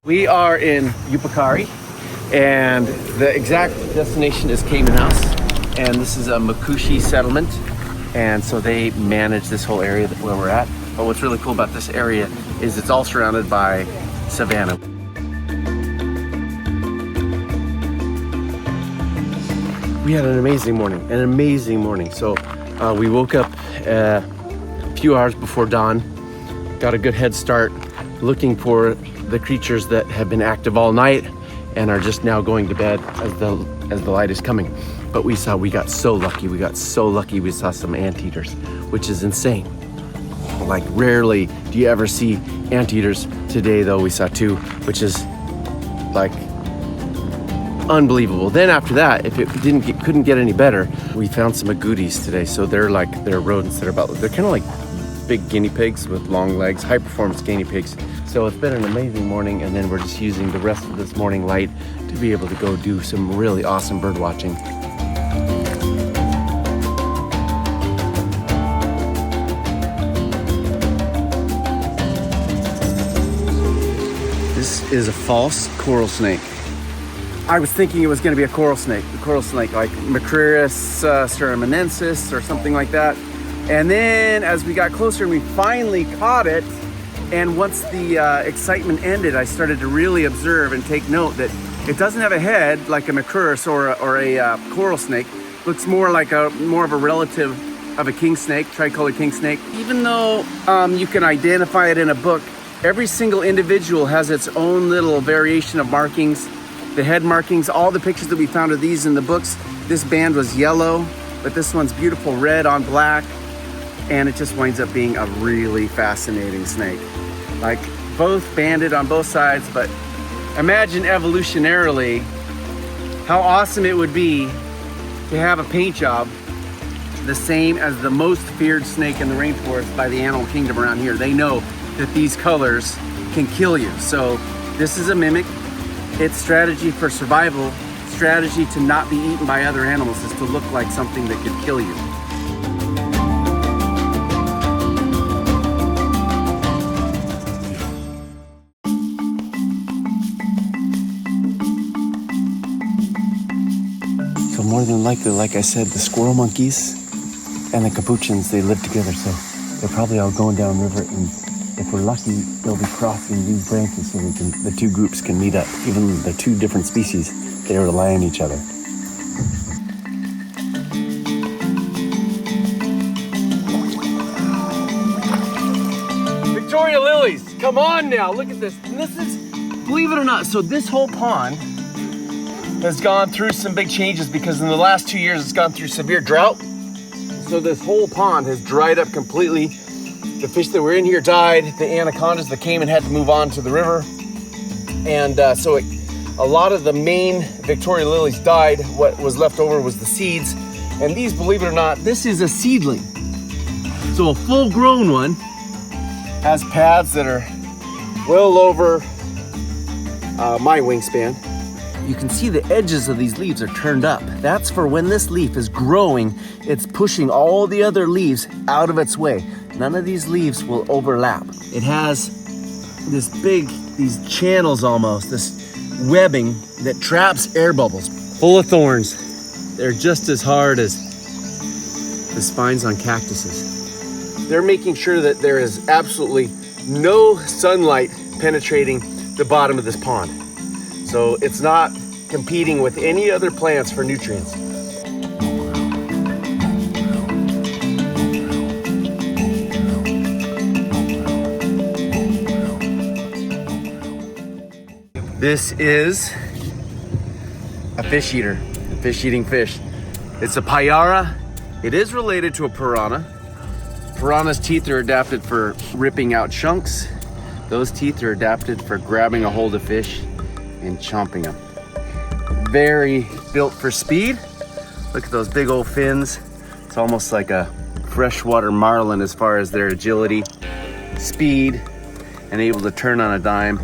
We are in Upakari, and the exact destination is Cayman House, and this is a Makushi settlement, and so they manage this whole area where we're at. But what's really cool about this area is it's all surrounded by savanna. We had an amazing morning. So we woke up a few hours before dawn, got a good head start looking for the creatures that have been active all night and are just now going to bed as the light is coming. But we got so lucky. We saw some anteaters, which is insane. Like, rarely do you ever see anteaters. Today though, we saw 2, which is like unbelievable. Then after that, if it couldn't get any better, we found some agoutis today. So they're rodents that are they're kind of like big guinea pigs with long legs, high performance guinea pigs. So it's been an amazing morning, and then we're just using the rest of this morning light to be able to go do some really awesome bird watching. This is a false coral snake. I was thinking it was going to be a coral snake like Mimicry sternamenensis or something like that. And then as we got closer, we finally caught it. And once the excitement ended, I started to really observe and take note that it doesn't have a head like a Mimicry or a coral snake. Looks more like more of a relative of a king snake, tricolored king snake. Even though you can identify it in a book, every single individual has its own little variation of markings. The head markings, all the pictures that we found of these in the books, this band was yellow, but this one's beautiful red on black. And it just winds up being a really fascinating snake. Like, both banded on both sides, but imagine evolutionarily how awesome it would be to have a paint job the same as the most feared snake in the rainforest by the animal kingdom around here. They know that these colors can kill you. So this is a mimic. Its strategy for survival, strategy to not be eaten by other animals, is to look like something that could kill you. So more than likely, like I said, the squirrel monkeys and the capuchins, they live together. So they're probably all going downriver, and if we're lucky, they'll be crossing these branches so the 2 groups can meet up. Even the 2 different species, they rely on each other. Victoria lilies, come on now, look at this. And this is, believe it or not, so this whole pond has gone through some big changes because in the last 2 years, it's gone through severe drought. So this whole pond has dried up completely. The fish that were in here died. The anacondas that came and had to move on to the river. And a lot of the main Victoria lilies died. What was left over was the seeds. And these, believe it or not, this is a seedling. So a full-grown one has pads that are well over my wingspan. You can see the edges of these leaves are turned up. That's for when this leaf is growing, it's pushing all the other leaves out of its way. None of these leaves will overlap. It has these channels almost, this webbing that traps air bubbles, full of thorns. They're just as hard as the spines on cactuses. They're making sure that there is absolutely no sunlight penetrating the bottom of this pond. So it's not competing with any other plants for nutrients. This is a fish eater, a fish-eating fish. It's a payara. It is related to a piranha. Piranha's teeth are adapted for ripping out chunks. Those teeth are adapted for grabbing a hold of fish and chomping them. Very built for speed. Look at those big old fins. It's almost like a freshwater marlin as far as their agility, speed, and able to turn on a dime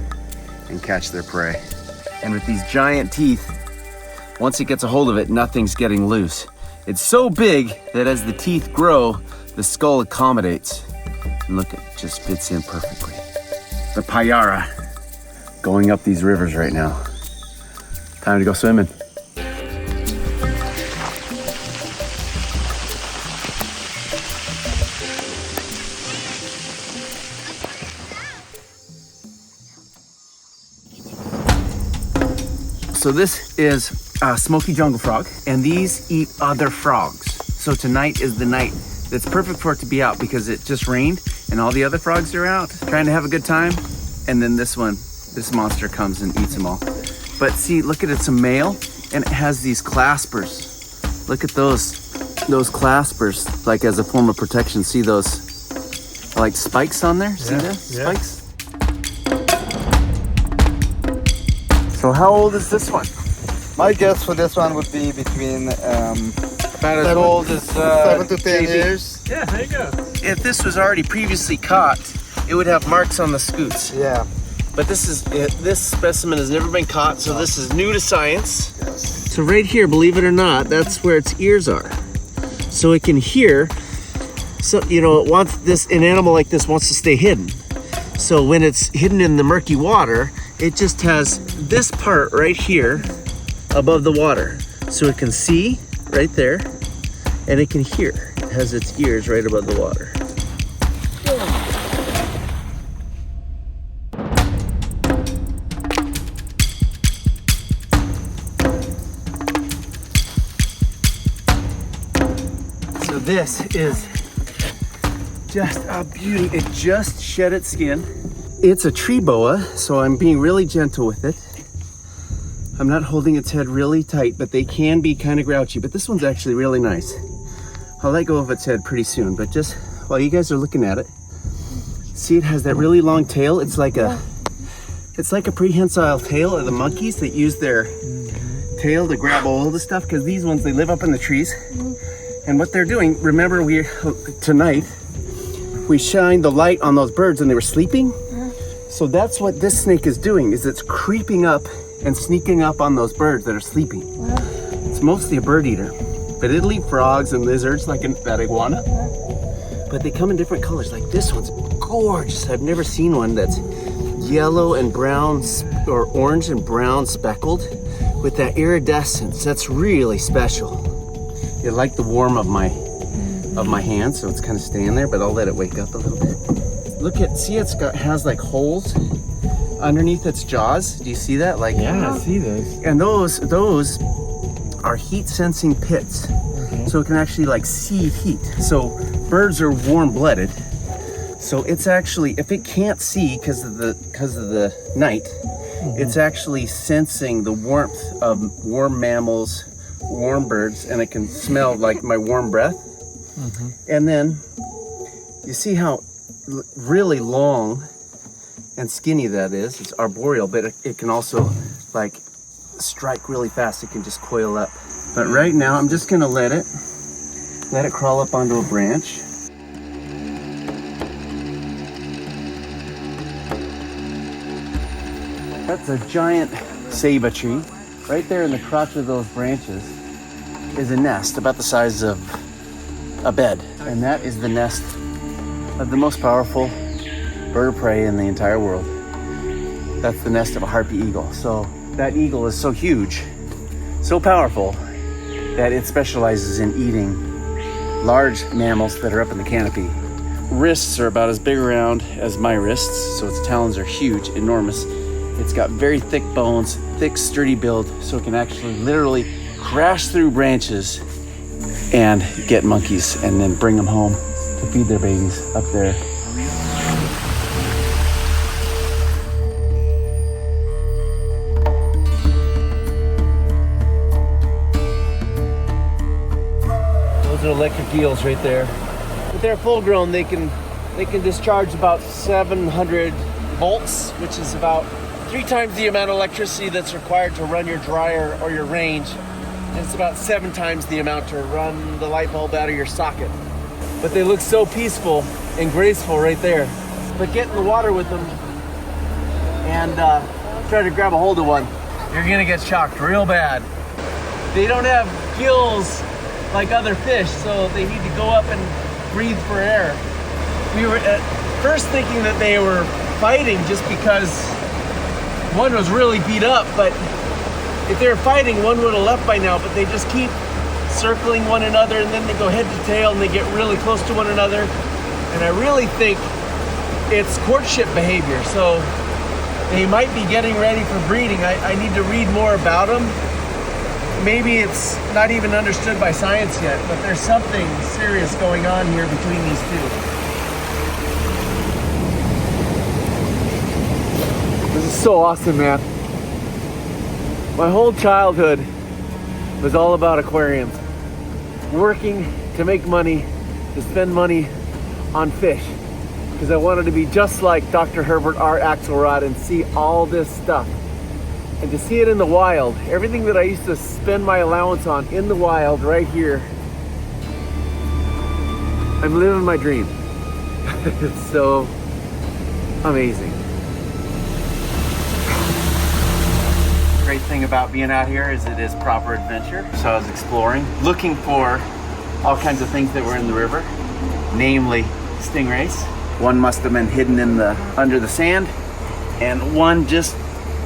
and catch their prey. And with these giant teeth, once it gets a hold of it, nothing's getting loose. It's so big that as the teeth grow, the skull accommodates. And look, it just fits in perfectly. The payara, going up these rivers right now. Time to go swimming. So this is a Smoky jungle frog, and these eat other frogs. So tonight is the night that's perfect for it to be out because it just rained and all the other frogs are out trying to have a good time. And then this monster comes and eats them all. But see, look at it's a male and it has these claspers. Look at those claspers, like as a form of protection. See those like spikes on there? See that? Yeah. Spikes? So how old is this one? My guess for this one would be between about as old as 7 to 10 years. Yeah, there you go. If this was already previously caught, it would have marks on the scoots. Yeah. But this specimen has never been caught, so this is new to science. Yes. So right here, believe it or not, that's where its ears are. So it can hear. So an animal like this wants to stay hidden. So when it's hidden in the murky water, it just has this part right here above the water. So it can see right there and it can hear. It has its ears right above the water. So this is just a beauty. It just shed its skin. It's a tree boa, so I'm being really gentle with it. I'm not holding its head really tight, but they can be kind of grouchy. But this one's actually really nice. I'll let go of its head pretty soon, but just while you guys are looking at it, see it has that really long tail. It's like a prehensile tail of the monkeys that use their tail to grab all the stuff, because these ones, they live up in the trees. And what they're doing, remember tonight, we shined the light on those birds and they were sleeping. So that's what this snake is doing, is it's creeping up and sneaking up on those birds that are sleeping. It's mostly a bird eater, but it'll eat frogs and lizards like that iguana. But they come in different colors. Like this one's gorgeous. I've never seen one that's yellow and brown, or orange and brown speckled with that iridescence. That's really special. It liked the warmth of my hand, so it's kind of staying there, but I'll let it wake up a little bit. Look at, see, has like holes underneath its jaws. Do you see that? Like, yeah, I see those. And those are heat sensing pits. Okay. So it can actually like see heat. So birds are warm blooded. So it's actually, if it can't see because of the night, it's actually sensing the warmth of warm mammals, warm birds, and it can smell like my warm breath. And then you see how really long and skinny that is. It's arboreal, but it can also like strike really fast. It can just coil up. But right now I'm just gonna let it crawl up onto a branch. That's a giant ceiba tree. Right there in the crotch of those branches is a nest about the size of a bed. And that is the nest of the most powerful bird of prey in the entire world. That's the nest of a harpy eagle. So that eagle is so huge, so powerful, that it specializes in eating large mammals that are up in the canopy. Wrists are about as big around as my wrists, so its talons are huge, enormous. It's got very thick bones, thick, sturdy build, so it can actually literally crash through branches and get monkeys and then bring them home to feed their babies up there. Those are electric eels right there. If they're full grown, they can discharge about 700 volts, which is about 3 times the amount of electricity that's required to run your dryer or your range. And it's about 7 times the amount to run the light bulb out of your socket. But they look so peaceful and graceful right there. But get in the water with them and try to grab a hold of one. You're gonna get shocked real bad. They don't have gills like other fish, so they need to go up and breathe for air. We were at first thinking that they were fighting just because One was really beat up, but if they were fighting, one would have left by now, but they just keep circling one another, and then they go head to tail and they get really close to one another. And I really think it's courtship behavior. So they might be getting ready for breeding. I need to read more about them. Maybe it's not even understood by science yet, but there's something serious going on here between these two. This is so awesome, man. My whole childhood was all about aquariums. Working to make money, to spend money on fish. Because I wanted to be just like Dr. Herbert R. Axelrod and see all this stuff. And to see it in the wild, everything that I used to spend my allowance on in the wild right here, I'm living my dream. It's so amazing. Great thing about being out here is it is proper adventure. So I was exploring, looking for all kinds of things that were in the river, namely stingrays. One must have been hidden in under the sand, and one just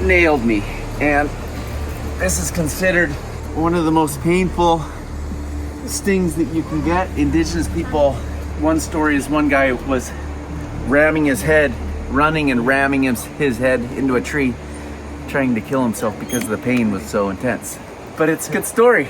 nailed me. And this is considered one of the most painful stings that you can get. Indigenous people, one story is one guy was ramming his head, running and ramming his head into a tree, trying to kill himself because the pain was so intense. But it's a good story.